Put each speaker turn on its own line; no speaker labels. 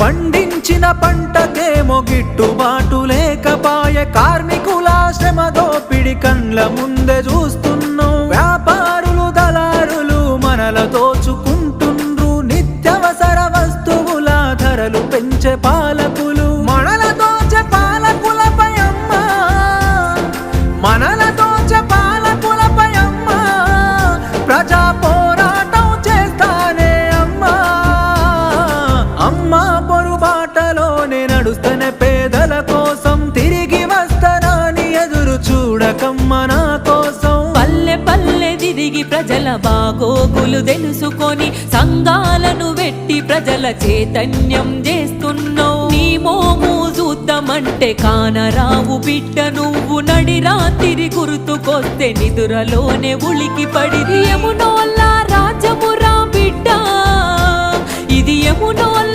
పండించిన పంటకేమో గిట్టుబాటు లేకపాయే, కార్మికుల శ్రమ దోపిడి కండ్ల ముందే చూస్తున్నాం. వ్యాపారులు దళారులు మనల దోచుకుంటుండ్రు, నిత్యవసర వస్తువుల ధరలు పెంచే పాలకులు మనల దోచే పాలకులపై అమ్మా, మనల దోచే పాలకులపై అమ్మా, ప్రజా పోరాటం చేస్తానే అమ్మా. అమ్మా పొరుబాటలోనే నడుస్తనే పేదల కోసం, తిరిగి వస్తానని ఎదురు చూడకమ్మ నా కోసం.
పల్లె పల్లె తిరిగి ప్రజల బాగోగులు తెలుసుకొని, సంఘాలను వెట్టి ప్రజల చైతన్యం చేస్తున్నావు. నీ మోము చూద్దామంటే కానరావు బిడ్డ, నువ్వు నడి రాత్రి గుర్తుకొస్తే నిదురలోనే ఉలికి పడి. యమునోళ్ళ రాజమురా బిడ్డ, ఇది యమునోళ్ళ